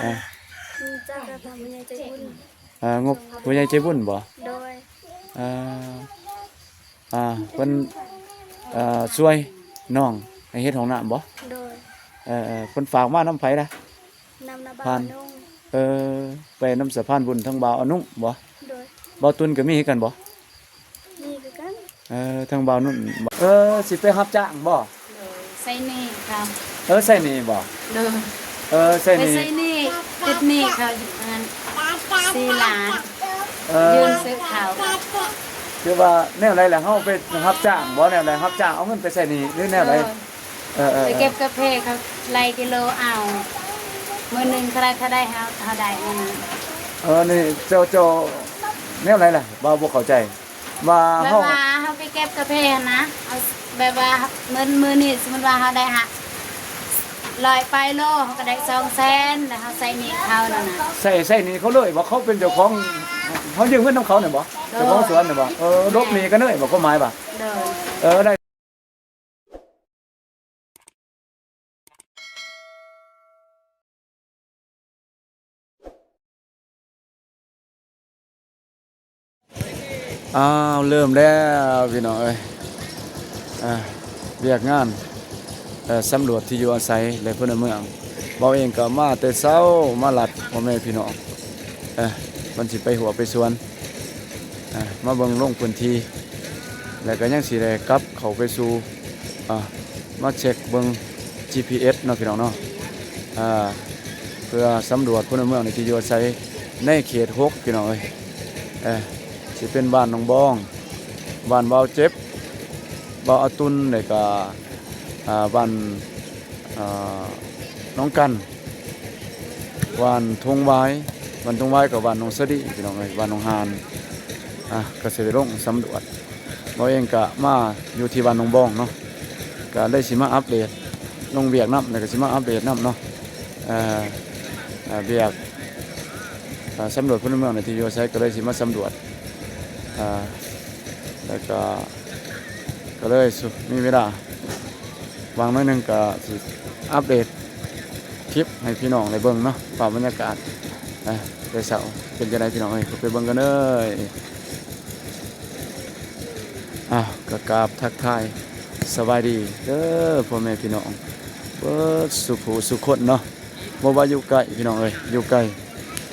อ่าจ้ากับทำผู้ใหญ่ใจบุญงบผู้ใหญ่ใจบุญบ่โดยอ่าเพิ่นช่วยน้องให้เฮ็ดห้องน้ำบ่โดยเพิ่นฝากมาน้ำไผล่ะนำนาบาวนุ่งเออไปน้ำสะพานบุญทั้งบ่าวอนุบ่โดยบ่าวตุนก็มีให้กันบ่นี่คือกันทั้งบ่าวนุ่นสิไปรับจ้างบ่ใส่นี่ครับใส่นี่บ่เด้อใส่นี่ใส่นี่ติดนี่ค่ะอัน4 ล้านยืนซื้อข้าวคือว่าแนวไรแหละเฮาไปรับจ้างบ่แนวไรรับจ้างเอาเงินไปใส่นี่หรือแนวไรไปเก็บกาแฟเขาไล่กิโลเอามื้อนึงเท่าได้เฮาได้มื้อนึงนี่เจ้าแนวไรล่ะบ่เข้าใจว่าเฮาไปเก็บกาแฟนะเอาแบบว่ามื้อนี้สมมุติว่าเฮาได้100 ไปโลเฮาก็ได้200,000แล้วเฮาใส่นี่เขานั่นน่ะใส่นี่เขาเลยบ่เขาเป็นเจ้าของเขายืมเงินของเขาเนี่ยบ่เจ้าของสวนเนี่ยบ่ลบหนีกันเลยบ่ก็หมายบ่ได้เริ่มแล้วพี่น้องเอ้ยเรียกงานสำรวจที่อยู่อาศัยและพลเมืองเราเองก็มาแต่เช้ามาหลัดพ่อแม่พี่น้องมันสิไปหัวไปสวนมาเบิ่งลงพื้นที่แล้วก็ยังสิได้กลับเข้าไปสู่มาเช็คเบิ่ง GPS เนาะพี่น้องเนาะเพื่อสำรวจพลเมืองในที่อยู่อาศัยในเขต6พี่น้องเอ้ยสิเป็นบ้านหนองบองบ้านเบาเจ็บเบาอตุนแล้วก็บ้านน้องกันบ้านทงไว้บ้านทงไว้กับบ้านน้องสดีพี่น้องเอ้ยบ้านน้องฮานก็สิได้ลงสำรวจเราเองก็มาอยู่ที่บ้านหนองบองเนาะก็ได้สิมาอัปเดตลงเบียกน้ำแล้วก็สิมาอัปเดตน้ำเนาะเบียกสำรวจพลเมืองในที่อยู่อาศัยก็เลยสิมาสำรวจแล้วก็เลยมีเวลาวางน้อยนึงก็สิอัปเดตคลิปให้พี่น้องได้เบิ่งเนาะภาพบรรยากาศไปเสาเป็นจังไดพี่น้องเอ้ยไปเบิ่งกันเลยก็กราบทักทายสบายดีเด้อพ่อแม่พี่น้องเบิดสุขสุขคนเนาะบ่ว่าอยู่ไกลพี่น้องเอ้ยอยู่ไกล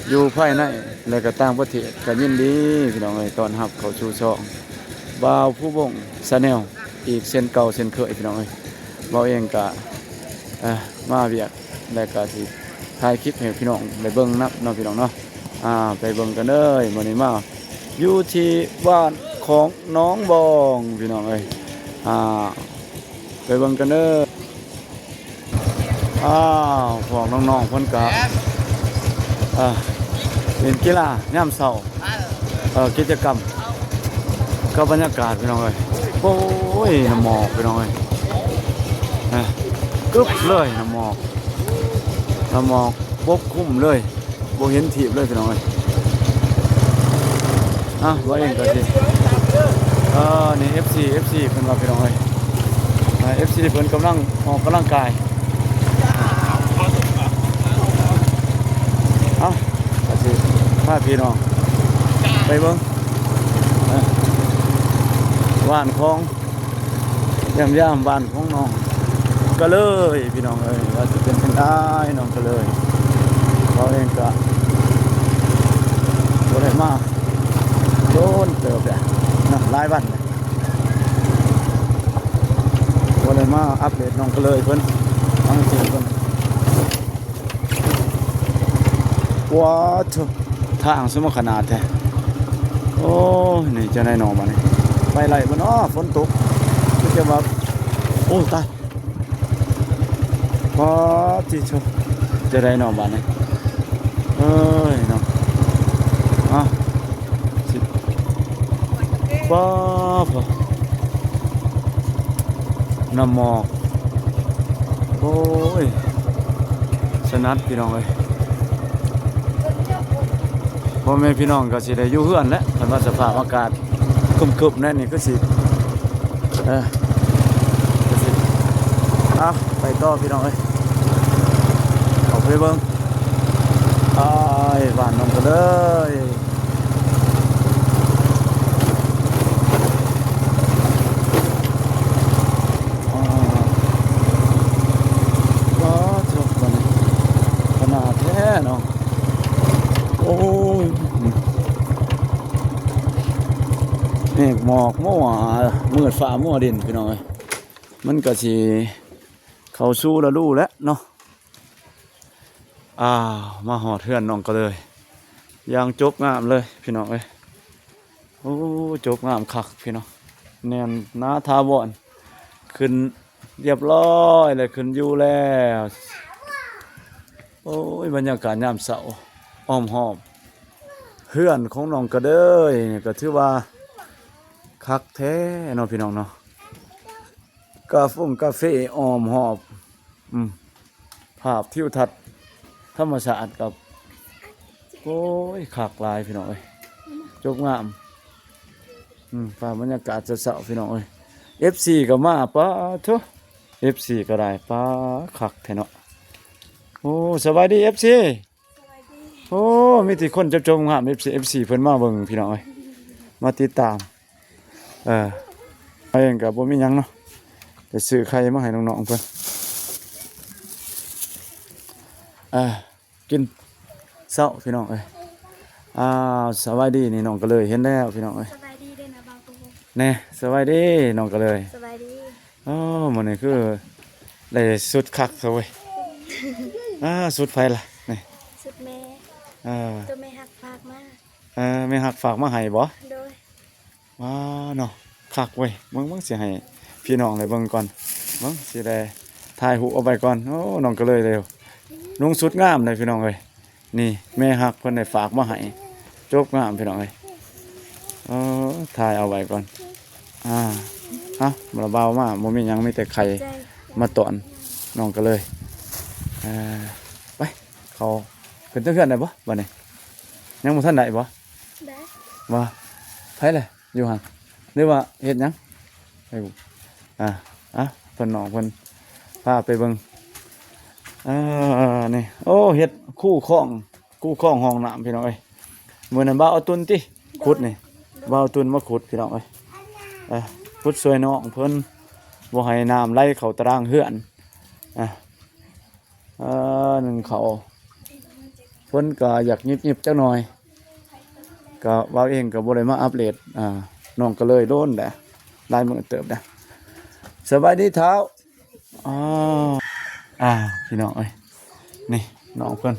อยู่ภายในและก็ต่างประเทศก็ยินดีพี่น้องเอ้ยต้อนรับเข้าสู่ช่องบ่าวผู้บงชาแนลอีกเส้นเก่าเส้นเคยพี่น้องเอ้ยเราเองก็มาเวียกและก็สิถ่ายคลิปให้พี่น้องได้เบิ่งนับเนาะพี่น้องเนาะไปเบิ่งกันเลยมื้อนี้มาอยู่ที่บ้านของน้องบองพี่น้องเอ้ยไปเบิ่งกันเด้อพวกน้องๆเพิ่นก็เล่นกีฬายามเช้ากิจกรรมก็บรรยากาศพี่น้องเอ้ยโอ้ยน้ำหมอกพี่น้องเอ้ยกึบเลยน้ำหมอกปกคลุมเลยบ่เห็นถีบเลยพี่น้องเอ้ยว่าเองก็สินี่ FC เพิ่นว่าพี่น้องเอ้ยFC เพิ่นกำลังออกกำลังกายก็สิพาพี่น้องไปเบิ่งบ้านของย่ามบ้านของน้องก็เลยพี่น้องเอ้ยว่าจะเป็นจังได๋น้องก็เลยเราเองก็บ่ได้มาโดนเติบแล้วนะหลายวันบ่ได้มาอัปเดตน้องก็เลยเพิ่นทั้ง4เพิ่นว้าวทางสมขนาดแท้โอ้นี่จะได้น้องบัดนี้ไปไล่บ่เนาะฝนตกคือจะว่าโอ้ตายพอที่ชมจะได้น้องบ้านนี่เอ้ยน้องสิบ้าน้ำหมอกโอ้ยสนัดพี่น้องเลยพ่อแม่พี่น้องก็สิได้อยู่เฮือนแล้วคันว่าสภาพอากาศครึมๆนั่นนี่ก็สิไปต่อพี่น้องเอ้ยเอาไปเบิ่ง บ้านน้องก็เลยก็จบวันนี้ขนาดแท้เนาะโอ้ยนี่หมอกมั่วมืดฟ้ามั่วดินพี่น้องเอ้ยมันก็สิเข้าสู่ฤดูแล้วเนาะมาหอดเทือนน้องก็เลยยางจบงามเลยพี่น้องเอ้ยโอ้จบงามคักพี่น้องแนนหน้าทาวอนขึ้นเรียบร้อยเลยขึ้นอยู่แล้วโอ้ยบรรยากาศยามเช้าอ้อมหอบเฮือนของน้องก็เลยนี่ก็ถือว่าคักแท้เนาะพี่น้องเนาะกาแฟอ้อมหอบภาพทิวทัศน์ธรรมชาติกับโอ้ยขากลายพี่น้องเอ้ยจบงามฟ้าบรรยากาศจะเศร้าพี่น้องเอ้ย FC ก็มาป้าทุ FC ก็ได้ป้าคักแท้เนาะโอ้สบายดี FC สวัสดี โอ้มีแต่คนจมงาม FC เพิ่นมาเบิ่งพี่น้องเอ้ยมาติดตามไปเองก็บ่มีหยังเนาะไปซื้อไข่มาให้น้องๆเพิ่นกินเช้าพี่น้องเอ้ยสวัสดีนี่น้องก็เลยเห็นแล้วพี่น้องเอ้ย สบายดีเด้อนะบางปู แน่สวัสดีน้องก็เลย สบายดี มื้อนี้คือได้สุดคักซะเว้ยสุดไฟล่ะนี่ สุดแม่ ตัวแม่หักฝากมา แม่ฮักฝากมาให้บ่ โดย ว้าเนาะคักเว้ยมึงสิให้พี่น้องได้เบิ่งก่อนมึงสิได้ถ่ายรูปเอาไว้ก่อนโอ้น้องก็เลยเร็วนุ่งสุดงามเลยพี่น้องเอ้ยนี่แม่ฮักเพิ่นได้ฝากมาให้จบงามพี่น้องเอ้ยถ่ายเอาไว้ก่อนบ่เบามาบ่มีหยังมีแต่ไข่ ใจ มาตอนน้องก็เลยไปเขาขึ้นเทือนได้บ่บัดนี้ยังบ่ทันได้บ่ ได้ ว่าไผเลยอยู่หั่นหรือว่าเฮ็ดหยังไปบุเพิ่นน้องเพิ่นพาไปเบิ่งนี่โอ้เฮ็ดคู่คล้องห้องน้ำพี่น้องเอ้ยมื้อนั้นบ่าวเอาตุนติขุดนี่บ่าวเอาตุนมาขุดพี่น้องเอ้ยขุดช่วยน้องเพิ่นบ่ให้น้ำไหลเข้าตารางเฮือนหนึ่งเขาเพิ่นก็อยากยิบๆจักหน่อยก็ว่าเองก็บ่ได้มาอัปเดตน้องก็เลยโดนแหละลายมือเติบนะสบายดีเท้าพี่น้องเอ้ยนี่น้องเพิ่น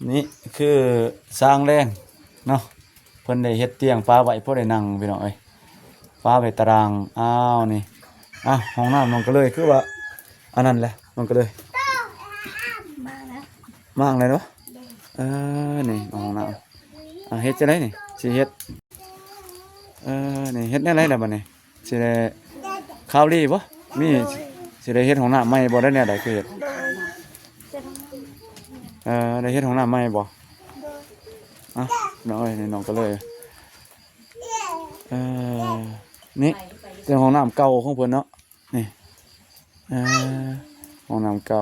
นี่คือสร้างแรงเนาะเพิ่นได้เฮ็ดเตียงฟ้าไว้พอได้นั่งพี่น้องเอ้ยฟ้าไว้ตารางนี่ห้องน้ำน้องก็เลยคือว่าอันนั้นแหละน้องก็เลย มาแล้ว มากเลยเนาะนี่ห้องน้ำเฮ็ดจะได้นี่สิเฮ็ดนี่เฮ็ดแนวไรล่ะบัดนี้สิได้ข้าวรีบ่มีสิได้เฮ็ดห้องน้ำใหม่บ่ได้แนวใดคือเฮ็ด โดยจะทำ ได้เฮ็ดห้องน้ำใหม่บ่ โดย น้อยนี่น้องก็เลยนี่เป็นห้องน้ำเก่าของเพิ่นเนาะนี่ห้องน้ำเก่า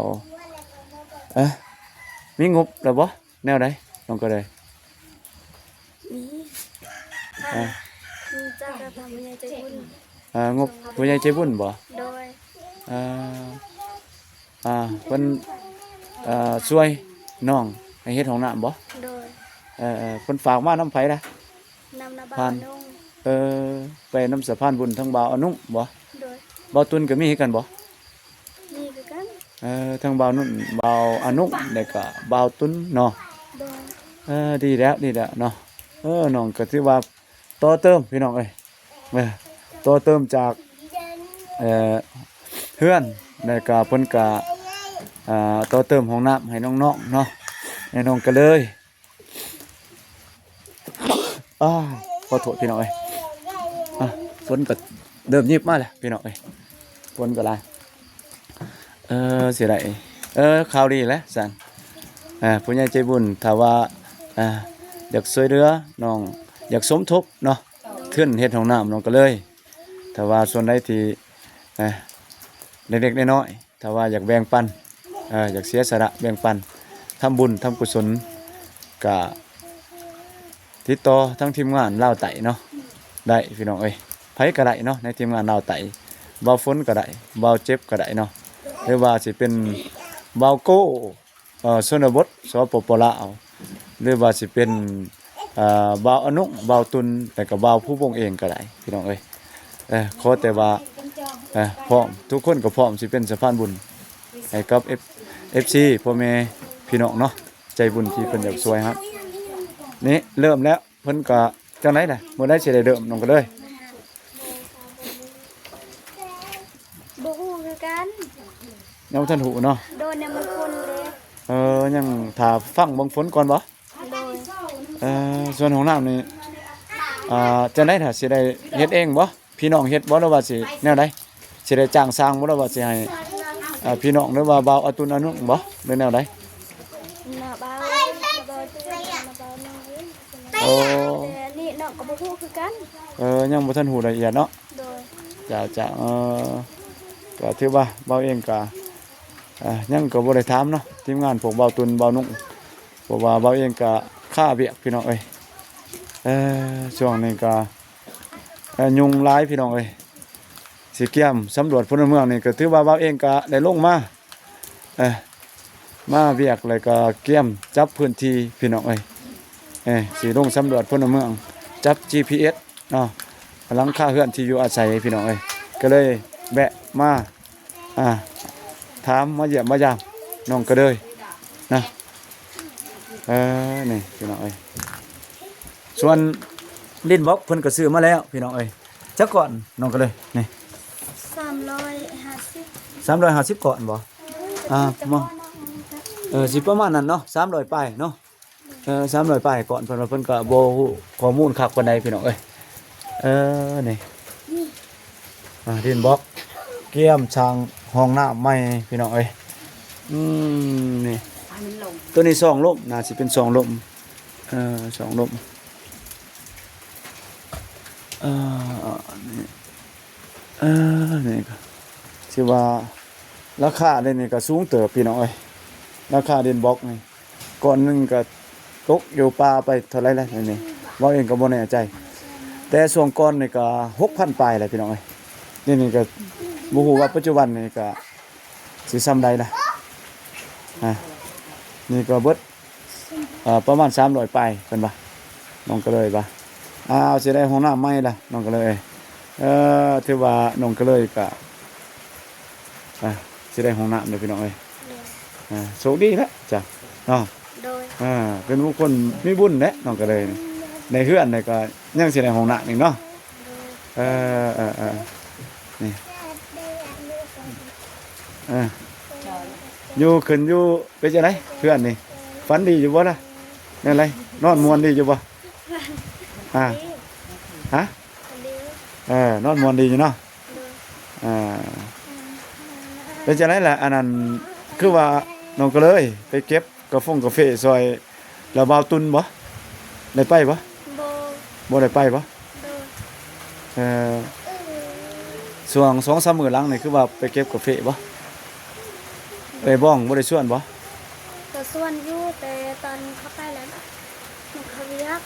มีงบแล้วบ่แนวใดน้องก็เลย มีจากกระทำผู้ใหญ่ใจบุญ งบผู้ใหญ่ใจบุญบ่ โดย เพิ่นช่วยน้องให้เฮ็ดห้องน้ำบ่ โดย เพิ่นฝากมาน้ำไผนะ นำนาบา ผ่าน นุ่ง ไปน้ำสะพานบุญทั้งบ่าวอนุบ่ โดย บ่าวตุนก็มีคือกันบ่ มีคือกัน ทั้งบ่าวนุ่นบ่าวอนุแล้วก็บ่าวตุนเนาะ โดย ดีแล้วเนาะน้องก็ถือว่าต่อเติมพี่น้องเอ้ยต่อเติมจากเฮือนแล้วก็เพิ่นก็ต่อเติมห้องน้ำให้น้องๆเนาะให้น้องก็เลยขอโทษพี่น้องเอ้ยฝนก็เริ่มยิบมาแล้วพี่น้องเอ้ยฝนก็หลายเสียดายข่าวดีแล้วสันผู้ใหญ่ใจบุญถ้าว่าอยากช่วยเหลือน้องอยากสมทบเนาะขึ้นเฮ็ดห้องน้ำน้องก็เลยถ้าว่าส่วนใดที่เล็กๆน้อยๆถ้าว่าอยากแบ่งปันอยากเสียสละแบ่งปันทำบุญทำกุศล ก็ติดต่อทั้งทีมงานลาวไต่เนาะได้พี่น้องเอ้ยไผก็ได้เนาะในทีมงานลาวไต่เบาฝนก็ได้เบาเจ็บก็ได้เนาะหรือว่าสิเป็นเบาโก้ชนบทสปปลาวหรือว่าสิเป็นเบาอนุเบาตุนแต่ก็เบาผู้วงเองก็ได้พี่น้องเอ้ยขอแต่ว่าพร้อมทุกคนก็พร้อมสิเป็นสะพานบุญให้กับ FC พ่อแม่พี่น้องเนาะใจบุญที่เพิ่นอยากช่วยครับนี่เริ่มแล้วเพิ่นก็จังได๋น่ะบ่ได้สิได้เริ่มน้องก็เลย บ่ฮู้คือกัน ยังบ่ทันหูเนาะ โดนเนี่ยมันคนเลย ยังถ้าฟังเบิ่งฝนก่อนบ่ โดย ส่วนของน้ำนี่จังได๋ถ้าสิได้เฮ็ดเองบ่พี่น้องเฮ็ดบ่หรือว่าสิแนวใดสิได้จ้างสร้างบ่หรือว่าสิให้พี่น้องหรือว่าบ่าวอตุนอนุบ่หรือแนวใด หน้าบ้านเบาตัวหน้าบ้านน้อง โอ้ แต่นี่น้องก็บ่ฮู้คือกัน ยังบ่ทันหูละเอียดเนาะ โดย จะก็ถือว่าเบาเองก็ยังก็บ่ได้ถามเนาะทีมงานพวกเบาตุนเบานุ่งเพราะว่าเบาเองก็ค่าเวียกพี่น้องเอ้ยช่วงนี้ก็ยุงหลายพี่น้องเอ้ยสิเกี่ยมสำรวจพลเมืองนี่ก็ถือว่าเบาเองก็ได้ลงมามาเวียกเลยก็เกี่ยมจับพื้นที่พี่น้องเอ้ยสิลงสำรวจพลเมืองจับ GPS เนาะหลังคาเฮือนที่อยู่อาศัยพี่น้องเอ้ยก็เลยแวะมาถามมาเยี่ยมมายามน้องก็เลยนะนี่พี่น้องเอ้ยส่วนดินบล็อกเพิ่นก็ซื้อมาแล้วพี่น้องเอ้ยจักก่อนน้องก็เลยนี่ 350 350ก่อนบ่มองสิประมาณนั้นเนาะ300ป้ายเนาะ300ป้ายก่อนเพิ่นว่าเพิ่นก็บ่ฮู้ข้อมูลคักปานใดพี่น้องเอ้ยนี่ดินบล็อกเกี่ยมช่างห้องน้ำใหม่พี่น้องเอ้ยนี่ตัวนี้2ลมน่าสิเป็น2ลม2ลมนี่ก็สิว่าราคาได้นี่ก็สูงเติบพี่น้องเอ้ยราคาดินบล็อกนี่ก่อนหนึงก็ตกอยู่ปลาไปเท่าไหร่แล้วนี่เว้าเองก็บ่แน่ใจแต่ช่วงก่อนนี่ก็ 6,000 ปลายแหละพี่น้องเอ้ยนี่ก็บ่ฮู้ว่าปัจจุบันนี่ก็สิซ้ำใดล่ะนี่ก็เบิดประมาณ300ปลายเพิ่นว่าน้องก็เลยว่าสิได้ห้องน้ำใหม่ล่ะน้องก็เลยถือว่าน้องก็เลยก็สิได้ห้องน้ำเด้อพี่น้องเอ้ยโชคดีแล้วจ้ะเนาะ โดย เป็นบุคคลมีบุญแหละน้องก็เลยในเฮือนนี่ก็ยังสิได้ห้องน้ำอีกเนาะนี่อยู่ขึ้นอยู่เป็นจังไดเพื่อนนี่ฝันดีอยู่บ่ล่ะนั่นไรนอนม่วนดีอยู่บ่ฮะนอนม่วนดีอยู่เนาะเป็นจังไดล่ะอันนั้นคือว่าน้องก็เลยไปเก็บกาแฟซอยแล้วบ่าวตุนบ่ได้ไปบ่ บ่ ได้ไปบ่ โดย ช่วง 2-3 มื้อหลังนี่คือว่าไปเก็บกาแฟบ่ไปบ้องบ่ได้ชวนบ่ ก็ส่วนอยู่แต่ตอนเข้าไปแล้วมันเขาเรียก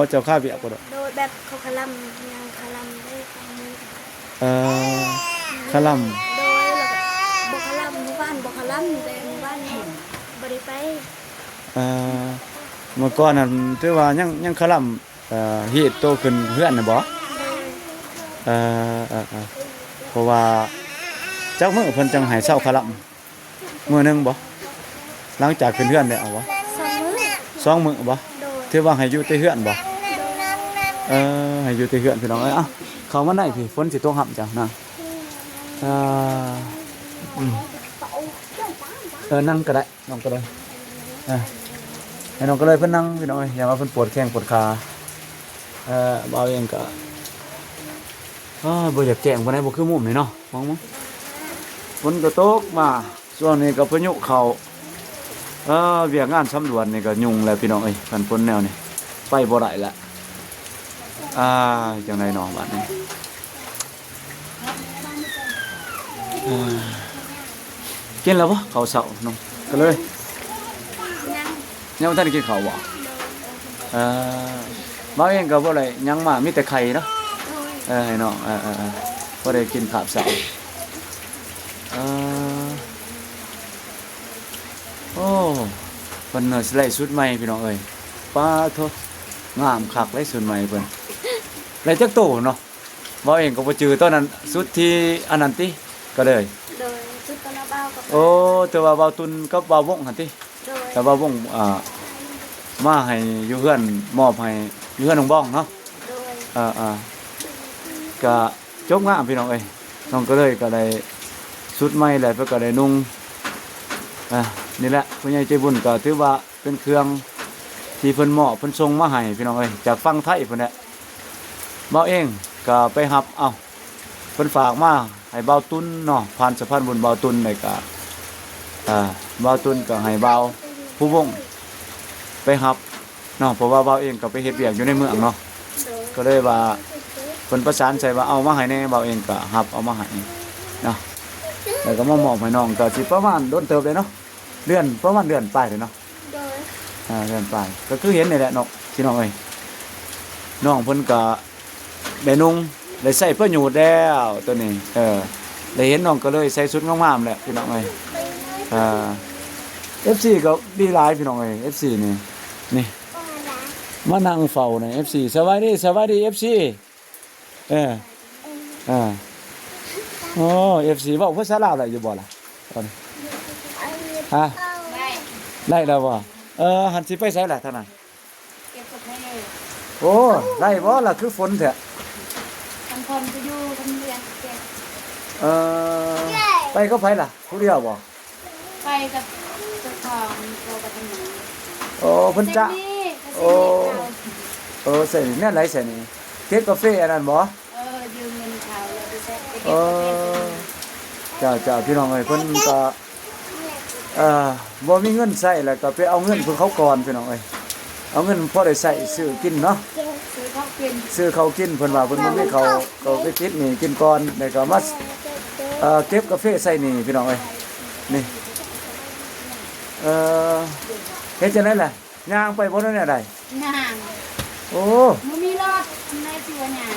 เจ้าข้าเวียกบ่ดอก โดยแบบเขาคลำยังคลำได้ตามนี้ คาล่ำ โดยแล้วก็บ่คลำหมู่บ้านบ่คลำแต่หมู่บ้านนี้บ่ได้ไป เมื่อก่อนนั้นถือว่ายังคาล่ำฮีตโตขึ้นเฮือนน่ะบ่ โดย เพราะว่าจักมื้อเพิ่นจังให้เช้าคาล่ำมื้อหนึงบ่หลังจากขึ้นเฮือนได้เอาบ่ 2 มื้อ 2 มื้อบ่ โดย ถือว่าให้อยู่แต่เฮือนบ่ให้อยู่แต่เฮือนพี่น้องเอ้ยเข้ามาได้พี่ฝนสิตกห่ำจ้ะนะนั่งก็ได้น้องก็เลยให้น้องก็เลยเพิ่นนั่งพี่น้องเอ้ยอย่ามาเพิ่นปวดแข้งปวดขาบ่าวเองก็บ่อยากแจ้งบ่ได้บ่คือมุมนี่เนาะมองมั้งฝนก็ตกมาช่วงนี้ก็พายุเข้าเวียกงานสำรวจนี่ก็ยุ่งแล้วพี่น้องเอ้ยคันฝนแนวนี่ไปบ่ได้ละจังได๋น้องบัดนี้กินแล้วบ่ข้าวเช้าน้องก็เลย ยัง ยังบ่ทันได้กินข้าวบ่ โด อ่าบ่เองก็บ่ได้หยังมามีแต่ไข่เนาะ โดย ให้น้องบ่ได้กินข้าวเช้าเออโอ้เพิ่นน่ะสิไล่สุดใหม่พี่น้องเอ้ยป้าโทงามคักไล่สุดใหม่เพิ่นไล่จักโตเนาะบ่เองก็บ่จือตอนนั้นสุดที่อันนั้นติก็เลย โดยชุดตะนาบ้าวกับ โอ้แต่ว่าเบาตุนกับเบาวงหั่นติ โดย แต่เบาวงมาให้อยู่เฮือนมอบให้อยู่เฮือนน้องบ้องเนาะ โดย ก็จบงามพี่น้องเอ้ยน้องก็เลยก็ได้สุดใหม่แหละเพิ่นก็ได้นุ่งนี่แหละผู้ใหญ่ใจบุญก็ถือว่าเป็นเครื่องที่เพิ่นมอบเพิ่นส่งมาให้พี่น้องเอ้ยจากฝั่งไทยเพิ่นแหละเบาเองก็ไปรับเอาเพิ่นฝากมาให้เบาตุนเนาะผ่านสะพานบุญเบาตุนได้ก็เบาตุนก็ให้เบาผู้วงไปรับเนาะเพราะว่าเบาเองก็ไปเฮ็ดเวียกอยู่ในเมืองเนาะ โดย ก็เลยว่าเพิ่นประสานใส่ว่าเอามาให้แน่เบาเองก็รับเอามาให้เนาะแล้วก็มามอบให้น้องก็สิประมาณโดนเติบเลยเนาะเดือนประมาณเดือนปลายเลยเนาะ โดย เดือนปลายก็คือเห็นนี่แหละเนาะพี่น้องเอ้ยน้องเพิ่นก็ได้นุ่งได้ใส่ประโยชน์แล้วตัวนี้ได้เห็นน้องก็เลยใส่ชุดงามๆแหละพี่น้องเอ้ยFC ก็ดีหลายพี่น้องเอ้ย FC นี่มานั่งเฝ้าใน FC สวัสดี FC โอ้ FC เว้าภาษาลาวได้อยู่บ่ล่ะตอนนี้ฮะ ได้ ได้แล้วบ่หันสิไปไสล่ะท่านน่ะ เก็บกาแฟ โอ้ได้บ่ล่ะคือฝนแท้ ทำคนก็อยู่ทำเรียนเก็บ ไปก็ไปล่ะผู้เดียวบ่ ไปกับเจ้าของโตกับทำหนู โอ้เพิ่นจะ โอ้ ใส่แม่นไหลใส่นี่เก็บกาแฟอันนั้นบ่ ยืมเงินเขาแล้วไปเซ็ตไป เอ เก็บกาแฟ จ้าพี่น้องเอ้ยเพิ่นก็บ่มีเงินใช้แล้วก็ไปเอาเงินเพิ่นเขาก่อนพี่น้องเอ้ยเอาเงินพอได้ใช้ซื้อกินเนาะ ซื้อข้าวกิน ซื้อข้าวกินเพิ่นว่าเพิ่นบ่มีข้าวก็ไปคิดหนี่กินก่อนแล้วก็มาเก็บกาแฟใส่นี่พี่น้องเอ้ยนี่เฮ็ดจังได๋ล่ะย่างไปบ่ได้แนวใด ย่าง โอ้ มันมีรถในตัวย่า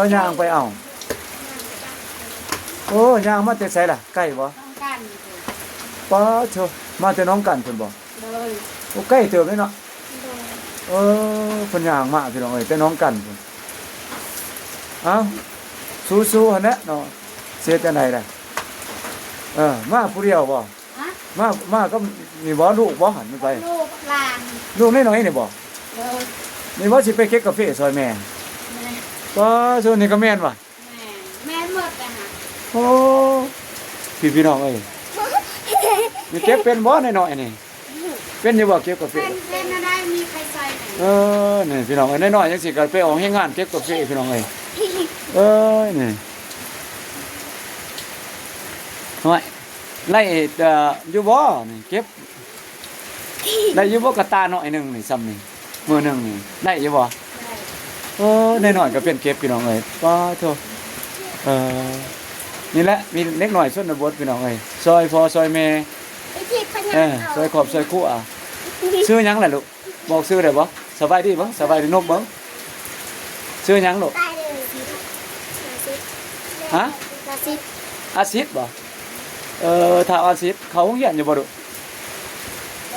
ง ย่างไปเอาโอ้ย่างมาแต่ไสล่ะใกล้บ่ ต้องการ ป้าเถอะมาแต่น้องกันเพิ่นบ่ เลย โอ้ใกล้เติบเลยเนาะ โดย เพิ่นย่างมาพี่น้องเอ้ยแต่น้องกันเพิ่นเอ้าสู้ๆหั่นแหละเนาะเสียจังได๋ล่ะมาผู้เดียวบ่ ฮะ มาก็มีบ่ลูกบ่หันไป ลูกหลาน ลูกน้อยๆนี่บ่ เลย นี่ว่าสิไปเก็บกาแฟซอยแม่ แม่ ป้าส่วนนี้ก็แม่นว่ะ แม่หมดเลยฮะ โอ้พี่น้องเอ้ยนี่เก็บเป็นบ่น้อยๆนี่เป็นอยู่บ่เก็บกาแฟ เป็นอะไรมีใครใส่ไหม นี่พี่น้องเอ้ยน้อยๆจังสิก็ไปออกให้งานเก็บกาแฟพี่น้องเอ้ยนี่น้อยไล่อยู่บ่นี่เก็บได้อยู่บ่กระตาน้อยหนึงนี่ซ้ำนี่มื้อหนึงนี่ได้อยู่บ่น้อยๆก็เป็นเก็บพี่น้องเอ้ยป้าโธ่นี่แหละมีเล็กน้อยชนบทพี่น้องเอ้ยซอยพ่อซอยแม่ ไอ้ที่พญา ซอยขอบซอยครัวชื่อหยังล่ะลูกบอกชื่อได้บ่สบายดีบ่สบายดีนกบ่ชื่อหยังลูก ตายเลย ฮะ ลาซิด อาซิดบ่ถ้าอาซิดเขาโรงเรียนอยู่บ่ลูก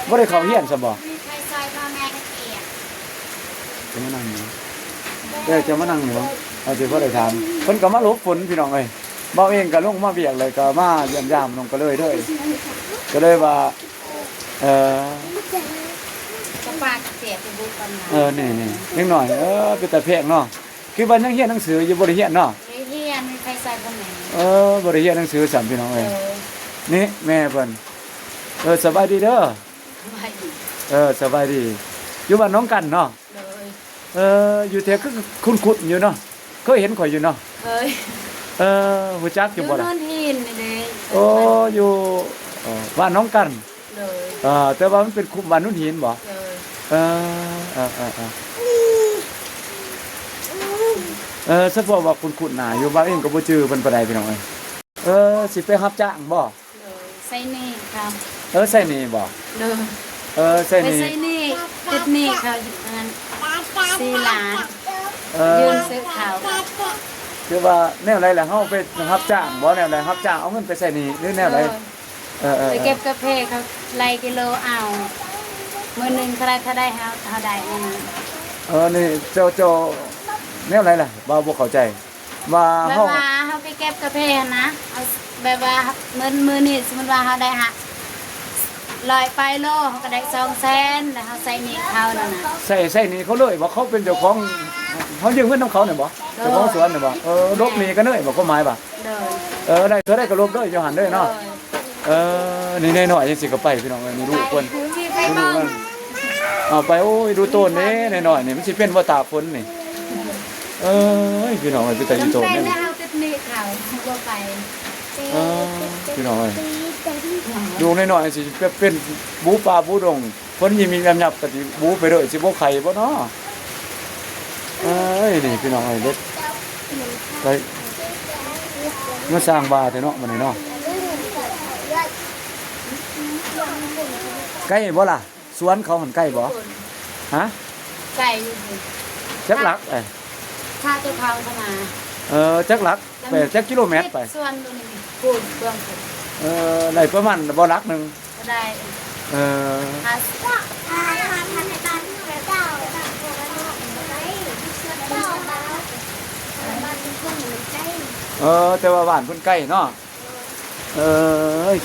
บ่ได้เข้าโรงเรียนซะบ่ มีใครใส่พ่อแม่ตะเกียบ จะมานั่งนี่จะมานั่งนี่บ่เอาสิบ่ได้ถามเพิ่นก็มาหลบฝนพี่น้องเอ้ยเบาเองก็ลงมาเวียกเลยก็มาเยี่ยมยามน้องก็เลยเด้อก็เลยว่ากระปากเสียตัวบุกกันนะ นี่นิดหน่อยเป็นแต่เพลงเนาะคือว่ายังเรียนหนังสืออยู่บ่ได้เรียนเนาะ เรียนมีใครใส่พ่อแม่ บ่ได้เรียนหนังสือสามพี่น้องเอ้ยนี่แม่เพิ่นสบายดีเด้อ ไม่ สบายดีอยู่บ้านน้องกันเนาะ เลย อยู่แถวคือคุ้นๆอยู่เนาะเคยเห็นข่อยอยู่เนาะ เฮ้ย ฮู้จักอยู่บ่ล่ะ นอนหินนี่เลย โอ้อยู่บ้านน้องกัน เลย แต่ว่ามันเป็นคุมบ้านนุ่นหินบ่ เลย เฉพาะว่าคุ้นๆหน้าอยู่บ้านเองก็บ่จื้อเพิ่นปานใดพี่น้องเอ้ยสิไปรับจ้างบ่ เลยใส่นี่ครับ ใส่นี่บ่ เลย ใส่ ไป นี่ ใส่นี่ติดนี่เขาอยู่นั้น 4 ล้าน เอ ยื อน ซื้อข้าว คือว่าแนวไรล่ะเฮาไปรับจ้างบ่แนวไรรับจ้างเอาเงินไปใส่หนี้หรือแนวไรเออ ไปเก็บกาแฟเขาไล่กิโลเอามื้อหนึงเท่าได้เฮาได้นั่นน่ะ นี่เจ้าแนวไรล่ะบ่เข้าใจว่า แบบ เฮา ว่าเฮาไปเก็บกาแฟนะเอาแบบว่ามื้อนี้สมมุติว่าเฮาได้ฮะ100ไปโลเฮาก็ได้200,000แล้วเฮาใส่หนี้เขานั่นน่ะ ใส่หนี้เขาเลยบ่เขาเป็นเจ้าของเขายืมเงินของเขาเนี่ยบ่เจ้าของสวนเนี่ยบ่ลบหนี้กันเลยบ่ก็หมายบ่ เด้อ ได้เธอได้ก็ลบเด้ออยู่หั่นเด้อเนาะนี่น้อยๆจังสิก็ไปพี่น้องนี่ลูกเพิ่น คือที่ไป ดู เบิ่ง มันเอาไปโอ้ยดูต้นนี่หน่อยๆนี่มันสิเป็นว่าตากฝนนี่พี่น้องเอ้ยไปแต่อยู่ จำ ต้น เป็น นี่ นะเฮาติดหนี้เขาบ่ไป พี่น้องเอ้ยดูหน่อยๆสิเป็นบูปลาบูดงฝนยิมียับๆก็สิบูไปเด้อสิบ่ไข่บ่เนาะนี่พี่น้องเอ้ยเด็ดไปมาสร้างบาเถอะเนาะมื้อนี้เนาะใกล้บ่ล่ะสวนเขาหันใกล้บ่ฮะ ไก่อยู่นี่ จักหลักถ้าตัวเขาเข้ามา จักหลักไปจักกิโลเมตรไป ส่วนตัวนี้ปูนเบื้องผม ได้ประมาณบ่หลักหนึง ก็ได้ เออ แต่ว่าบ้านเพิ่นใกล้เนาะ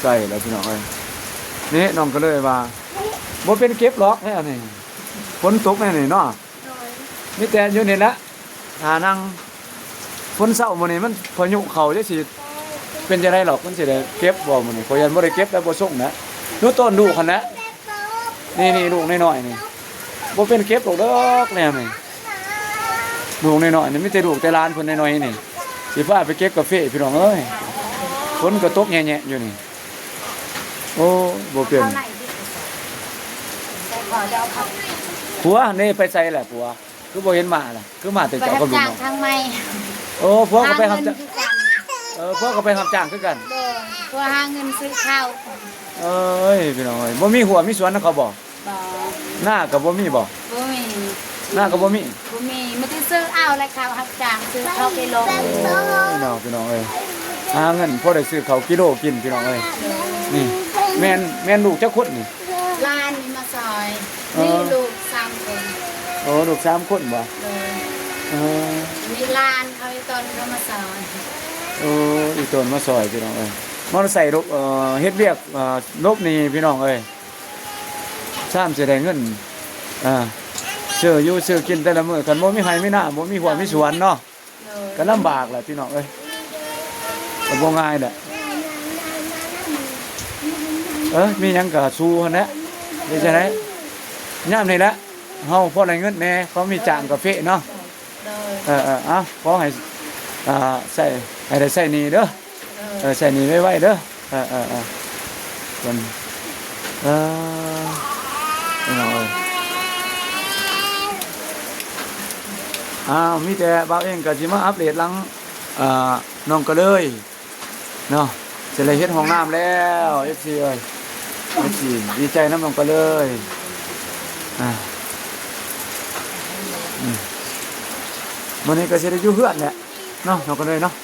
ใกล้แล้วพี่น้องเอ้ยนี่น้องก็เลยว่าบ่เป็นเก็บหรอกแท้นี่ฝนตกแน่นี่เนาะมีแต่อยู่นี่แหละหานั่งฝนเช้ามื้อนี้มันพายุเข้าจังสิเป็นจังได๋หรอกมันสิได้เก็บบ่มื้อนี้ข่อยยันบ่ได้เก็บแล้วบ่ส่งนะดูต้นดูคั่นนะนี่ลูกน้อยๆนี่บ่เป็นเก็บหรอกดอกแนวนี่ลูกน้อยๆนี่มีแต่ลูกแต่หลานเพิ่นน้อยๆนี่สิพาไปเก็บกาแฟพี่น้องเอ้ยฝนก็ตกแย่ๆอยู่นี่โอ้บ่เป็น เอาไหนดิแต่ขอจะเอาเขา ผัวนี่ไปใส่แหละผัวคือบ่เห็นมาล่ะคือมาแต่ ไป เจ้า รั ก็ บ บ่ จ้าง เนาะ ทางไม่ ผัวก็ไปรับ หาเงิ จ้าง นคือกัน ผัวก็ไปรับจ้างคือกัน เด้อตัวหาเงินซื้อข้าว พี่น้องเอ้ยบ่มีหัวมีสวนนะเขาบ่ บ่ หน้าก็บ่มีบ่ บ่มี หน้าก็บ่มี บ่มีมันสิซื้อเอาแล้วข้าวรับจ้างซื้อข้าวไปลง พี่น้องเอ้ยหาเงินพอได้ซื้อข้าวกิโลกินพี่น้องเอ้ยนี่แม่นลูกจักคนนี่ ร้านนี้มาซอยนี่ลูก3คน ลูก3คนบ่ เด้อ เออ มีร้านเขาอีตอนเขามาซอย อีต้นมาซอยพี่น้องเอ้ยมอเตอร์ไซค์รถเฮ็ดเวียกลบหนี่พี่น้องเอ้ยซ้ำสิได้เงินซื้ออยู่ซื้อกินแต่ละมื้อคันบ่มีไห้มีนาบ่มีหัวมีสวนเนาะ เด้อ ก็ลำบากแหละพี่น้องเอ้ยก็บ่ง่ายแหละมีหยังก็สู้หั่นแหละได้จังได๋ยามนี้แหละเฮาพอได้เงินแหน่เขามีจ้างกาแฟเนาะ เด้อ ขอให้ใส่ให้ได้ใส่หนี้เด้อใส่หนี้ไว้ๆเด้อเพิ่นพี่น้องเอ้ยมีแต่บ่าวเองก็สิมาอัปเดตหลังน้องก็เลยเนาะจะได้เฮ็ดห้องน้ำแล้ว FC เอ้ย FC ดีใจน้ำน้องก็เลยมื้อนี้ก็สิได้อยู่เฮือนแหละเนาะน้องก็เลยเนาะ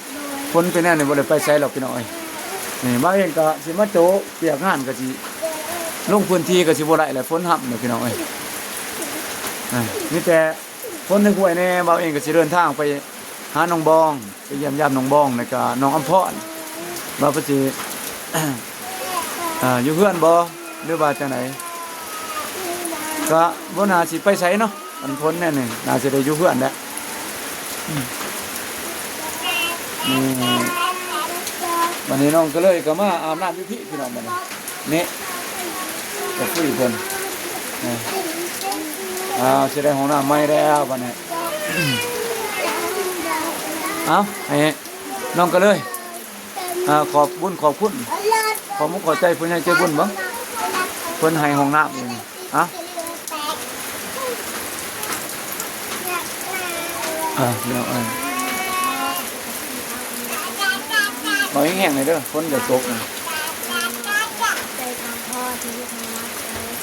คนเป็นแน่นี่บ่ได้ไปไสหรอกพี่น้องเอ้ยนี่บ่าวเองก็สิมาโจเปียกงานก็สิลงพื้นที่ก็สิบ่ได้แหละฝนห่ำเนาะพี่น้องเอ้ยมีแต่ฝนในห้วยแน่บ่าวเองก็สิเดินทางไปหาน้องบองไปเยี่ยมยามน้องบองแล้วก็น้องอำพรว่าเพิ่นสิ อยู่เฮือนบ่หรือว่าจังไดก็บ่น่าสิไปไสเนาะมันพ้นแน่นี่น่าสิได้อยู่เฮือนแหละวันนี้น้องก็เลยก็มาอาบน้ำอยู่พี่น้องบัดนี้นี่ก็คุยเพิ่นสิได้ห้องน้ำใหม่แล้วบัดนี้ให้น้องก็เลยขอบคุณขอมุกขอใจผู้ใหญ่ใจบุญบ่เพิ่นให้ห้องน้ำนี่เดี๋ยวบ่แห้งๆเลยเด้อฝนจะตกนะ ใจทางพ่อที่ทางวัด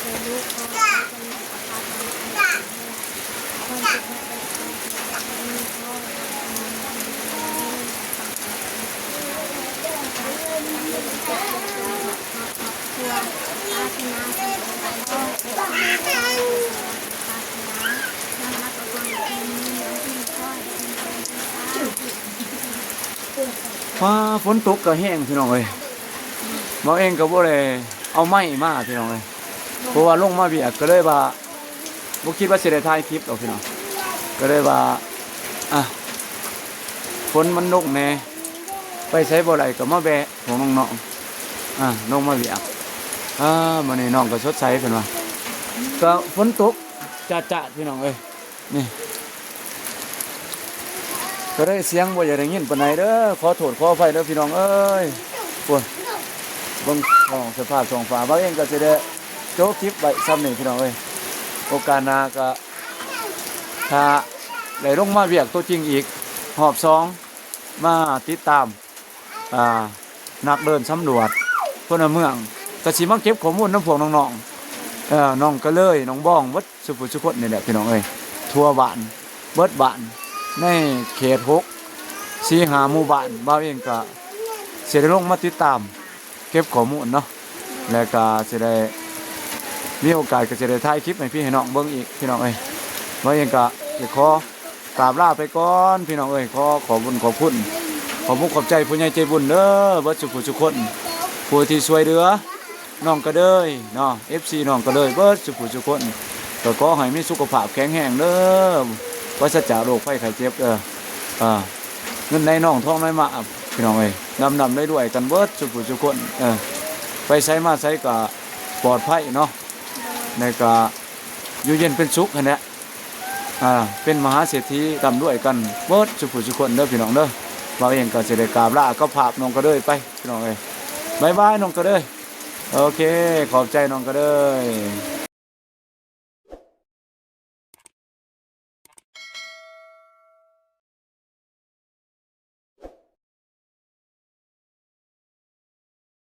ใจลูกพ่อจะมีสุขภาพแข็งแรงคนสุขภาพ ฟ้าฝนตกก็แห้งพี่น้องเอ้ยบ่เองก็บ่ได้เอาไม้มาพี่น้องเอ้ยเพราะว่าลงมาเวียกก็เลยว่าบ่คิดว่าสิได้ถ่ายคลิปดอกพี่น้องก็เลยว่าอ่ะฝนมันตกแน่ไปใช้บ่ได้ก็มาแวะของน้องๆน้องมาเวียกมื้อนี้น้องก็สดใสเพิ่นว่าก็ฝนตกจะๆพี่น้องเอ้ยนี่ก็ได้เสียงบ่อยากได้ยินปานใดเด้อขอโทษขออภัยเด้อพี่น้องเอ้ยปวดเบิ่งของสภาพท้องฟ้าบ่าเองก็สิได้โจกคลิปไว้ซ้ำนี่พี่น้องเอ้ยโอกาสหน้าก็ถ้าได้ลงมาเวียกตัวจริงอีกรอบ2มาติดตามนักเดินสำรวจพลเมืองก็สิมาเก็บข้อมูลนำพวกน้องๆน้องก็เลยน้องบ้องเบิดสุภุสุคนนี่แหละพี่น้องเอ้ยทั่วบ้านเบิดบ้านในเขต6 4-5หมู่บ้านบ่าวเองก็สิได้ลงมาติดตามเก็บข้อมูลเนาะแล้วก็สิได้มีโอกาสก็สิได้ถ่ายคลิปให้พี่ให้น้องเบิ่งอีกพี่น้องเอ้ยบ่าวเองก็สิขอกราบลาไปก่อนพี่น้องเอ้ยขอบุญขอบคุณขอบมุกขอบใจผู้ใหญ่ใจบุญเด้อเบิดสุคนผู้ที่ช่วยเหลือน้องก็เด้ยเนาะ FC น้องก็เลยเบิดสุคนก็ขอให้มีสุขภาพแข็งแรงเด้อปราศจากโรคภัยไข้เจ็บเงินในน้องท้องในมาพี่น้องเอ้ยนำได้ด้วยกันเบิดสุคนไปใช้มาใช้ก็ปลอดภัยเนาะในก็อยู่เย็นเป็นสุขหั่นแหละเป็นมหาเศรษฐีร่ำรวยกันเบิดสุคนเด้อพี่น้องเด้อเราเองก็สิได้กราบลาก็ภาพน้องก็เด้ยไปพี่น้องเอ้ยบ๊ายบายน้องก็เด้ยโอเคขอบใจน้องก็เด้ย